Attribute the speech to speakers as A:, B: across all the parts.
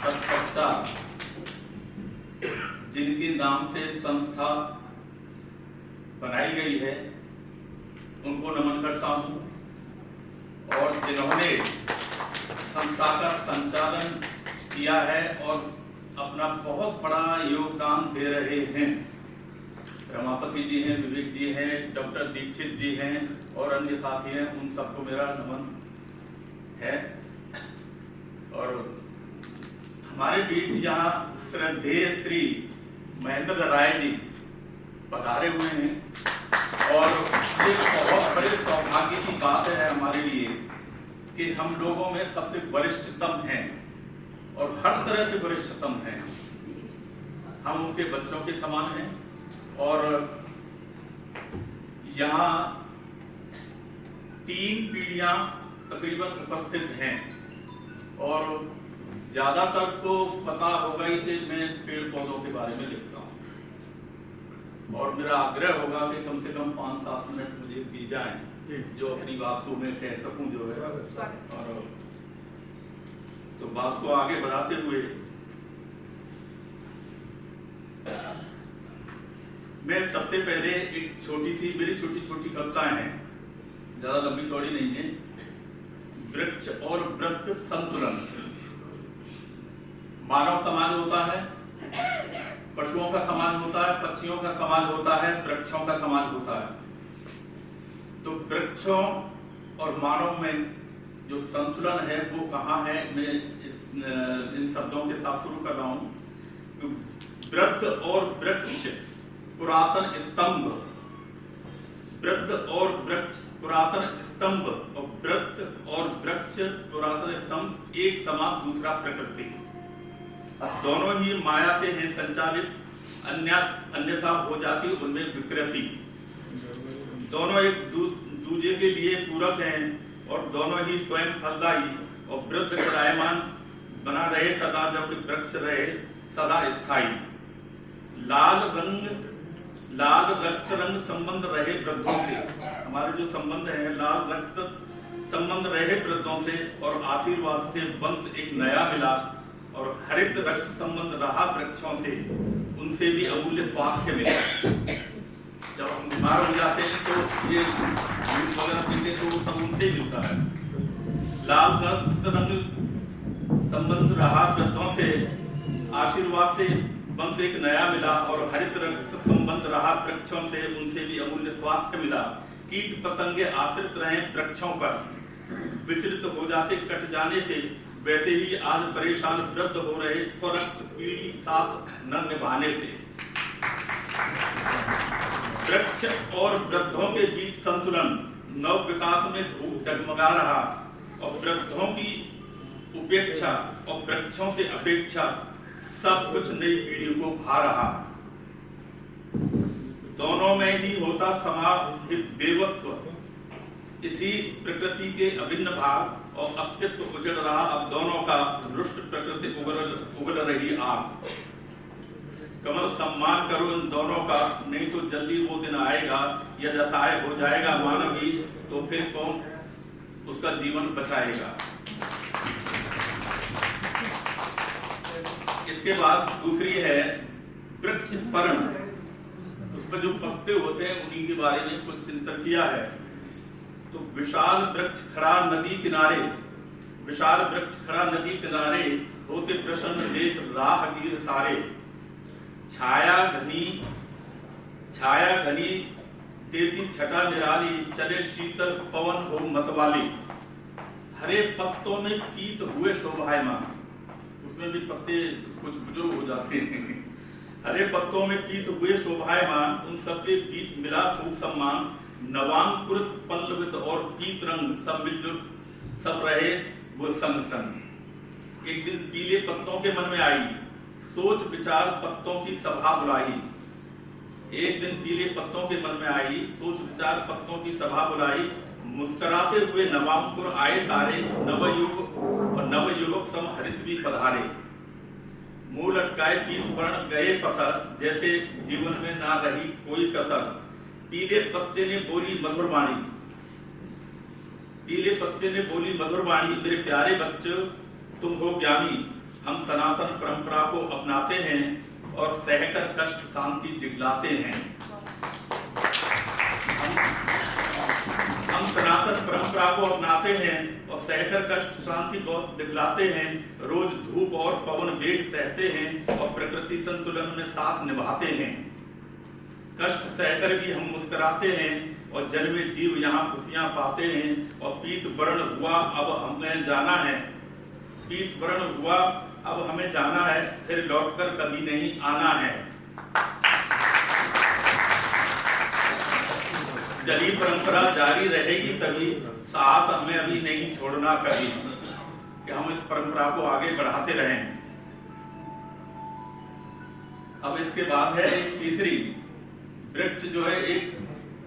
A: तत्पश्चात जिनके नाम से संस्था बनाई गई है उनको नमन करता हूँ, और जिन्होंने संस्था का संचालन किया है और अपना बहुत बड़ा योगदान दे रहे हैं। रमापति जी हैं, विवेक जी हैं, डॉक्टर दीक्षित जी हैं और अन्य साथी हैं, उन सबको मेरा नमन है। और हमारे बीच यहाँ श्रद्धेय श्री महेंद्र राय जी पधारे हुए हैं, और ये बहुत बड़े सौभाग्य की बात है हमारे लिए कि हम लोगों में सबसे वरिष्ठतम हैं और हर तरह से वरिष्ठतम हैं। हम उनके बच्चों के समान हैं और यहाँ 3 पीढ़ियां तकरीबन उपस्थित हैं, और ज्यादातर को पता होगा ही कि मैं पेड़ पौधों के बारे में लिखता हूँ, और मेरा आग्रह होगा कि कम से कम 5-7 मिनट मुझे दी जाएं जो अपनी बात को मैं कह सकूं जो है। और तो बात को आगे बढ़ाते हुए मैं सबसे पहले एक छोटी सी, मेरी छोटी छोटी कविताएं हैं, ज्यादा लंबी चौड़ी नहीं है। वृक्ष और वृत्त संतुलन। मानव समाज होता है, पशुओं का समाज होता है, पक्षियों का समाज होता है, वृक्षों का समाज होता है। तो वृक्षों और मानव में जो संतुलन है वो कहाँ है, मैं इन शब्दों के साथ शुरू कर रहा हूं। वृत्त और वृक्ष पुरातन स्तंभ, वृत्त और वृक्ष पुरातन स्तंभ, और वृत्त और वृक्ष पुरातन स्तंभ एक समान, दूसरा प्रकृति। दोनों ही माया से हैं संचालित, अन्यथा हो जाती उनमें विकृति। दोनों एक दूसरे के लिए पूरक हैं और दोनों ही स्वयं फलदायी, और वृद्ध करायमान बना रहे सदा, जबकि वृक्ष रहे सदा स्थायी। लाल रक्त रंग संबंध रहे वृद्धों से, हमारे जो संबंध है लाल रक्त संबंध रहे वृद्धों से, और आशीर्वाद से वंश एक नया मिला, और हरित रक्त संबंध रहा वृक्षों से, उनसे भी अमूल्य स्वास्थ्य मिला। जब हम बीमार हो जाते हैं तो ये वगैरह पीते तो सब उनसे मिलता है। लाल रक्त रंग संबंध रहा वृद्धों से, आशीर्वाद से वंश एक नया मिला, और हरित रक्त संबंध रहा वृक्षों से, उनसे भी अमूल्य स्वास्थ्य मिला। कीट पतंगे आश्रित रहे वृक्षों पर, विचलित हो जाते कट जाने से, वैसे ही आज परेशान वृद्ध हो रहे स्वरक्त पीढ़ी साथ न निभाने से। वृक्ष और वृद्धों के बीच संतुलन, नव विकास में भूख डगमगा रहा, और वृद्धों की उपेक्षा और वृक्षों से अपेक्षा सब कुछ नई पीढ़ी को भा रहा। दोनों में ही होता समाहित देवत्व, इसी प्रकृति के अभिन्न भाग और अस्तित्व उजड़ रहा। अब दोनों का रुष्ट प्रकृति उगल रही आग। कमल सम्मान करो इन दोनों का, नहीं तो जल्दी वो दिन आएगा यदि असहाय हो जाएगा मानव ही, तो फिर कौन उसका जीवन बचाएगा। इसके बाद दूसरी है वृक्ष पर्ण, उसमें जो पत्ते होते हैं उन्हीं के बारे में कुछ चिंतन किया है। तो विशाल वृक्ष खड़ा नदी किनारे, विशाल वृक्ष खड़ा नदी किनारे, होते प्रसन्न देख राहगीर सारे। छाया घनी तेजी छटा निराली, चले शीतल पवन हो मतवाली। हरे पत्तों में पीत हुए शोभायमान, उसमें भी पत्ते कुछ बुजुर्ग हो जाते हैं। हरे पत्तों में पीत हुए शोभायमान, उन सबके बीच मिला खूब सम्मान। नवांकुरित पल्लवित और पीत रंग, सब मिलजुल सब रहे वो संग संग। एक दिन पीले पत्तों के मन में आई, सोच विचार पत्तों की सभा बुलाई। एक दिन पीले पत्तों के मन में आई, सोच विचार पत्तों की सभा बुलाई। मुस्कुराते हुए नवांकुर आए सारे, नवयुग और नवयुवक सम हरित भी पधारे। मूल अटकाए पीत वर्ण गए पत्थर, जैसे जीवन में ना रही कोई कसर। पीले पत्ते ने बोली मधुर वाणी, पीले पत्ते ने बोली मधुर वाणी। मेरे प्यारे बच्चों तुम हो ज्ञानी, हम सनातन परंपरा को अपनाते हैं और सहकर कष्ट शांति दिखलाते हैं। हम सनातन परंपरा को अपनाते हैं और सहकर कष्ट शांति बहुत दिखलाते हैं। रोज धूप और पवन वेग सहते हैं और प्रकृति संतुलन में साथ निभाते हैं। कष्ट सहकर भी हम मुस्कुराते हैं और जन्मे जीव यहाँ खुशियां पाते हैं। और पीत वर्ण हुआ अब हमें जाना है, पीत वर्ण हुआ अब हमें जाना है, फिर लौटकर कभी नहीं आना है। चली परंपरा जारी रहेगी तभी, साहस हमें अभी नहीं छोड़ना कभी, कि हम इस परंपरा को आगे बढ़ाते रहें। अब इसके बाद है तीसरी, वृक्ष जो है एक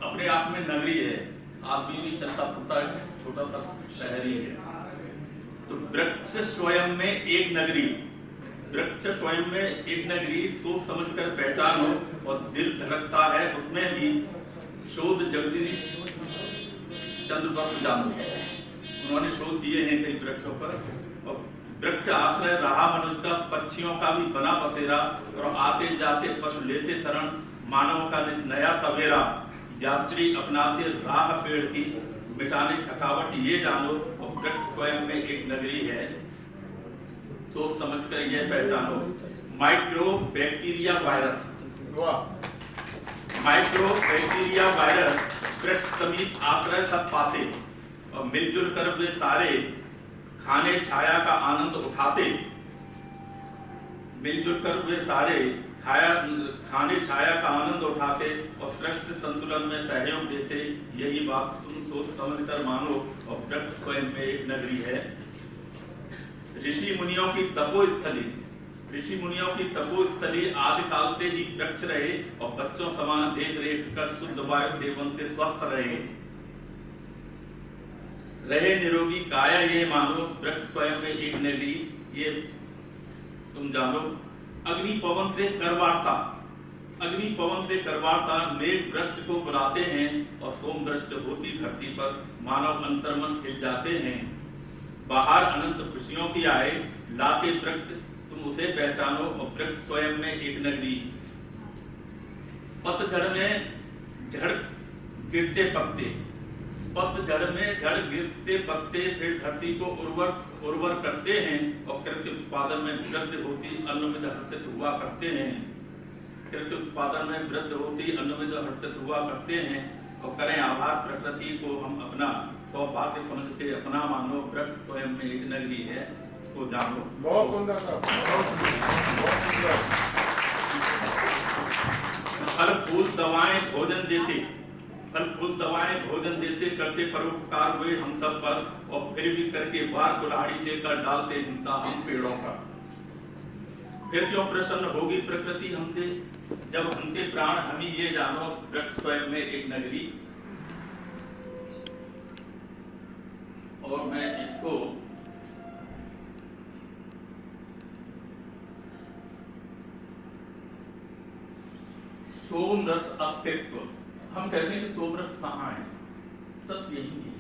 A: अपने आप में नगरी है। आदमी भी चलता फिरता है, छोटा सा शहरी है। तो वृक्ष स्वयं में एक नगरी, वृक्ष स्वयं में एक नगरी, सोच समझकर पहचान हो और दिल धड़कता है उसमें भी। शोध जगदीश चंद्र बसु जानू, उन्होंने शोध दिए हैं कई वृक्षों पर। और वृक्ष आश्रय रहा मनुष्य का, पक्षियों का भी बना बसेरा, और आते जाते पशु लेते शरण, मानव का नया सवेरा। यात्री अपनाते राह पेड़ की, मिटाने थकावट ये जानो। और वृक्ष स्वयं में एक नगरी है, सोच समझकर यह पहचानो। Micro bacteria virus, micro bacteria virus वृक्ष समीप आश्रय सब पाते, और मिलजुल कर वे सारे खाने छाया का आनंद उठाते। मिलजुल कर वे सारे खाने छाया का आनंद उठाते और सृष्टि संतुलन में सहयोग देते। यही बात तुम सोच समझकर मानो। और वृक्ष स्वयं में एक नगरी है। ऋषि मुनियों की तपोस्थली, ऋषि मुनियों की तपोस्थली आदि काल से ही वृक्ष रहे और बच्चों समान देख रेख कर शुद्ध वायु सेवन से स्वस्थ रहे निरोगी काया। ये मानो वृक्ष स्वयं में एक नगरी, ये तुम जानो। अग्नि पवन से करवार्ता, अग्नि पवन से करवार्ता, मेघ वृष्टि को बुलाते हैं और सोम वृष्टि होती धरती पर मानव अंतर्मन खिल जाते हैं। बाहर अनंत खुशियों की आए लाते वृक्ष, तुम उसे पहचानो। और वृक्ष स्वयं में एक नगरी। पतझड़ में झड़ गिरते पत्ते, पतझड़ में झड़ गिरते पत्ते फिर धरती को उर्वर करते हैं और कृषि उत्पादन में वृद्धि होती अन्नविद हर्षित हुआ करते हैं। कृषि उत्पादन में वृद्धि होती अन्नविद हर्षित हुआ करते हैं। और करें आभार प्रकृति को हम अपना सौभाग्य समझते अपना मानो। वृक्ष स्वयं में एक नगरी है, उसको जानो।
B: बहुत सुंदर था, बहुत सुंदर।
A: फल फूल दवाएं भोजन देते, फल फूल दवाएं भोजन देते, करते परोपकार हुए हम सब पर। और फिर भी करके बार कुल्हाड़ी से कर डालते हिंसा हम पेड़ों पर। फिर क्यों प्रसन्न होगी प्रकृति हमसे, जब उनके प्राण हम ही ये जानो। वृक्ष स्वयं में एक नगरी। और मैं इसको सोम रस अस्तित्व, हम कहते हैं कि सोम रस कहाँ है, सत्य यही है।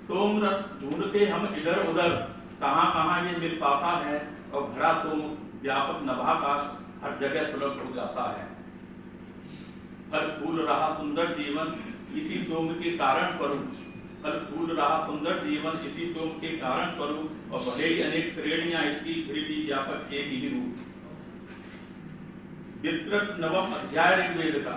A: सोम रस ढूंढते हम इधर उधर, कहाँ कहाँ ये मिल पाता है। और भरा सोम व्यापक नभाकाश हर जगह सुलभ हो जाता है। फल फूल रहा सुंदर जीवन इसी सोम के कारण स्वरूप, फल फूल रहा सुंदर जीवन इसी सोम के कारण स्वरूप। और भले ही अनेक श्रेणियां इसकी, फिर भी व्यापक एक ही रूप। विस्तृत नवम अध्याय ऋग्वेद का,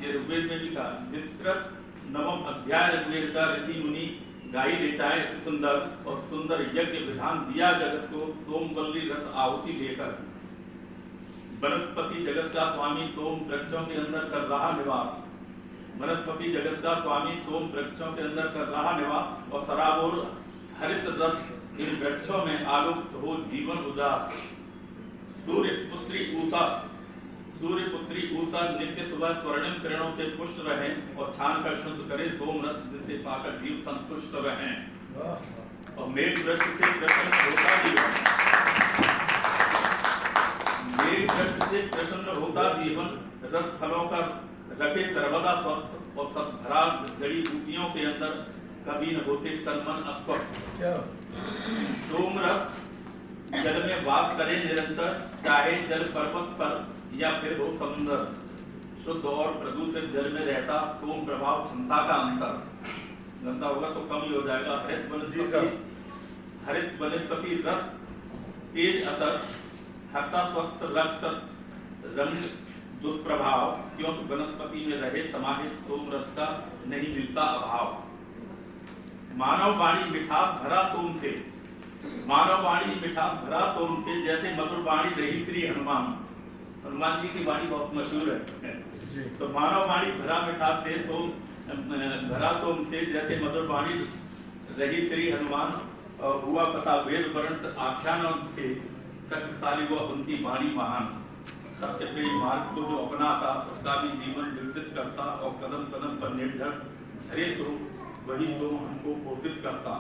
A: ये ऋग्वेद में भी कहा, विस्तृत नवम अध्याय ऋग्वेद का ऋषि मुनि गाई ऋचाएं सुंदर और सुंदर यज्ञ विधान दिया जगत को सोमवल्ली रस आहुति देकर। वनस्पति जगत का स्वामी सोम वृक्षों के अंदर कर रहा निवास, वनस्पति जगत का स्वामी सोम वृक्षों के अंदर कर रहा निवास। और सराबोर हरित रस इन वृक्षों में आलोकित हो जीवन उदास। सूर्य पुत्री ऊषा नित्य सुबह स्वर्णिम किरणों से पुष्ट रहे और छान कर शुद्ध करे सोम रस, जिसे पाकर जीव संतुष्ट रहे। और मेघ वृष्टि से प्रसन्न होता जीवन, मेघ वृष्टि से प्रसन्न होता जीवन। रस फलों का रखे सर्वदा स्वस्थ और सद्भरा जड़ी बूटियों के अंदर कभी न होते तन मन अस्वस्थ। सोम रस जल में वास करे निरंतर, चाहे जल पर्वत पर या फिर हो समुद्र। शुद्ध और प्रदूषित जल में रहता सोम प्रभाव क्षमता का अंतर। गंदा होगा तो कम ही हो जाएगा। हरित वनस्पति रस तेज असर, हर्ता स्वस्थ रक्त रंग दुष्प्रभाव, क्योंकि वनस्पति में रहे समाहित सोम रस का नहीं मिलता अभाव। मानव वाणी मिठास भरा सोम से, मानव वाणी मिठास भरा सोम से, जैसे मधुर वाणी रही श्री हनुमान। हनुमान जी की वाणी बहुत मशहूर है। तो मानव वाणी भरा मिठास से सोम भरा सोम से, जैसे मधुर वाणी रही श्री हनुमान। हुआ पता वेद वर्ण आख्यान से, शक्तिशाली वो उनकी वाणी महान। सत्य प्रेम मार्ग को जो अपनाता उसका भी जीवन विकसित करता, और कदम कदम पर निर्भर धरे सो वही सो हमको पोषित करता।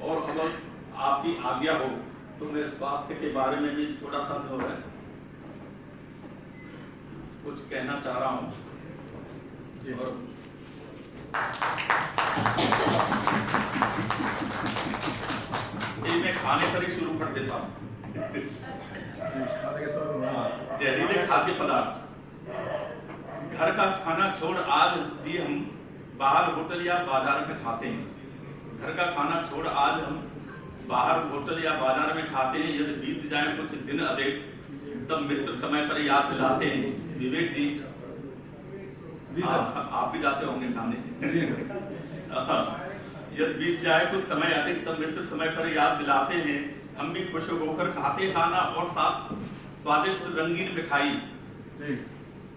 A: और अगर आपकी आज्ञा हो तो मैं स्वास्थ्य के बारे में भी थोड़ा सा जो है कुछ कहना चाह रहा हूँ। और मैं खाने पर ही शुरू कर देता हूँ। जहरीले खाद्य पदार्थ। घर का खाना छोड़ आज भी हम बाहर होटल या बाजार में खाते हैं। घर का खाना छोड़ आज हम बाहर होटल या बाजार में खाते हैं। यदि बीत जाए कुछ दिन अधिक, तब मित्र समय पर याद दिलाते हैं। विवेक जी, आप भी जाते होंगे खाने। यदि बीत जाए कुछ समय अधिक, तब मित्र समय पर याद दिलाते हैं। हम भी खुश होकर खाते खाना और साथ स्वादिष्ट रंगीन मिठाई।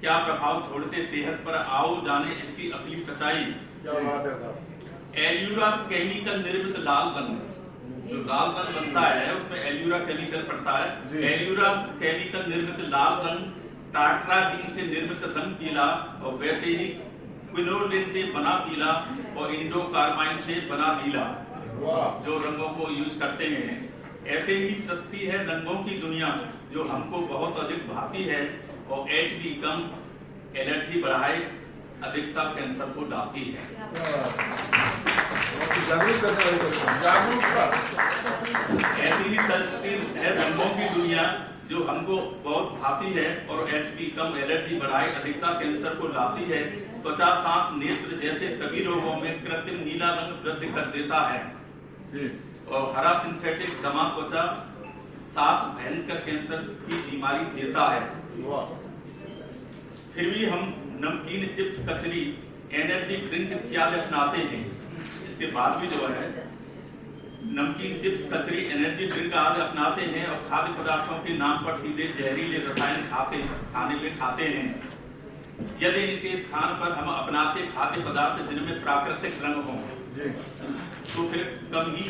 A: क्या प्रभाव छोड़ते सेहत पर, आओ जाने इसकी असली सच्चाई।
B: क्या बात है।
A: एल्यूरा केमिकल निर्मित लाल रंग, जो लाल रंग बनता है उसमें एल्यूरा केमिकल पड़ता है। एल्यूरा केमिकल निर्मित लाल रंग, टाट्राजीन से निर्मित रंग पीला, और वैसे ही क्विनोलिन से बना पीला, और इंडोकार्बाइन से बना नीला, जो रंगों को यूज करते हैं। ऐसे ही सस्ती है रंगों की दुनिया, जो हमको बहुत अधिक भाती है, और एचडी कम, एलर्जी बढ़ाए, अधिकता कैंसर को लाती है। ऐसी ही सस्ती है रंगों की दुनिया, जो हमको बहुत भाती है, और एचडी कम, एलर्जी बढ़ाए, अधिकता कैंसर को लाती है। त्वचा, सांस, नेत्र जैसे सभी रोगों में कृत्रिम नीला रंग वृद्धि कर देता है। और हरा सिंथेटिक दमा त्वचा साथ भयंकर कैंसर की बीमारी देता है। फिर भी हम नमकीन, चिप्स, कचरी, एनर्जी ड्रिंक इत्यादि अपनाते हैं। इसके बाद भी जो है नमकीन, चिप्स, कचरी, एनर्जी ड्रिंक आदि अपनाते हैं, और खाद्य पदार्थों के नाम पर सीधे जहरीले रसायन खाने में खाते हैं। यदि इनके स्थान पर हम अपनाते खाद्य पदार्थ जिनमें प्राकृतिक रंग हों, तो फिर कम ही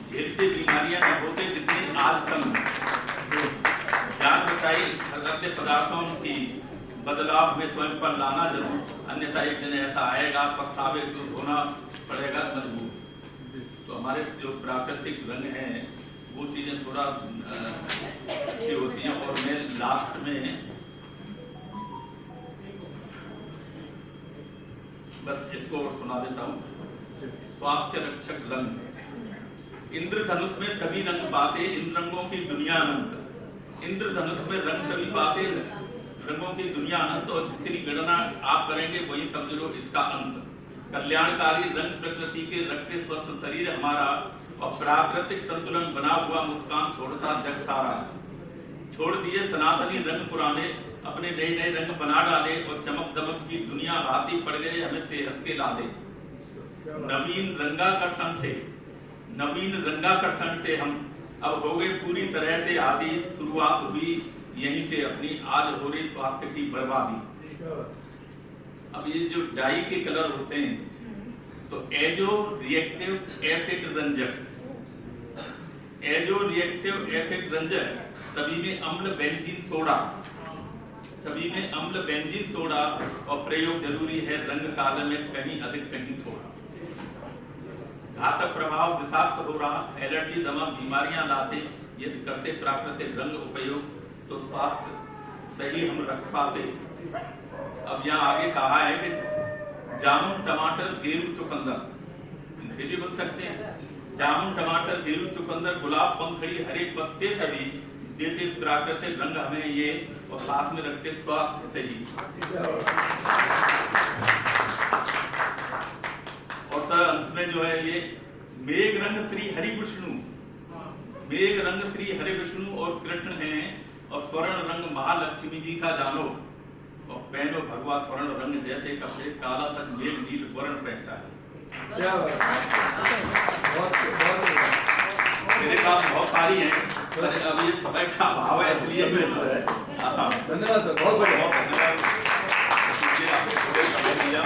A: झेलते बीमारियां न होते जितनी आज कम। जान बचाई खाद्य पदार्थों की बदलाव में स्वयं पर लाना जरूर, अन्यथा एक दिन ऐसा आएगा पछतावे तो होना पड़ेगा मजबूर। तो हमारे जो प्राकृतिक रंग हैं वो चीजें थोड़ा अच्छी होती हैं। और मैं लास्ट में बस इसको सुना देता हूँ। स्वास्थ्य रक्षक रंग। इंद्रधनुष में सभी रंग पाते, इन रंगों की दुनिया अनंत। इंद्रधनुष में रंग सभी पाते, रंगों की दुनिया अनंत, और जितनी गणना आप करेंगे वही समझ लो इसका अंत। कल्याणकारी रंग प्रकृति के रखते स्वस्थ शरीर हमारा, और प्राकृतिक संतुलन बना हुआ मुस्कान छोड़ता जग सारा। छोड़ दिए सनातनी रंग पुराने, अपने नए नए रंग बना डाले, और चमक दमक की दुनिया भांति पड़ गए हमें सेहत के लादे। नवीन रंगाकर्षण से हम अब हो गए पूरी तरह से आदि। शुरुआत हुई यहीं से अपनी, आज हो रही स्वास्थ्य की बर्बादी। अब ये जो डाई के कलर होते हैं, तो एजो रिएक्टिव एसिड रंजक, सभी में अम्ल बेंजीन सोडा, और प्रयोग जरूरी है रंग काल में कहीं अधिक कहीं थोड़ा। घातक प्रभाव विषाक्त हो रहा, एलर्जी, दमा बीमारियां लाते। यदि करते प्राकृतिक रंग उपयोग तो स्वास्थ्य सही हम रख पाते। अब यहाँ आगे कहा है कि जामुन, टमाटर, गेरू, चुकंदर इनसे भी बन सकते हैं। जामुन, टमाटर, जीरू, चुकंदर, गुलाब, पंखड़ी, हरे पत्ते सभी देते प्राकृतिक रंग हमें ये, और साथ में रखते स्वास्थ्य से ही। और सर अंत में जो है ये मेघ रंग श्री हरि विष्णु, मेघ रंग श्री हरि विष्णु और कृष्ण हैं, और स्वर्ण रंग महालक्ष्मी जी का जानो, और पहनो भगवा स्वर्ण रंग जैसे कपड़े, काला तक मेघ नील वर्ण पहचाने। मेरे पास बहुत सारी हैं, अब ये समय का अभाव है इसलिए मैं
B: धन्यवाद सर, बहुत बढ़िया।
A: धन्यवाद। आपने थोड़े समय दिया।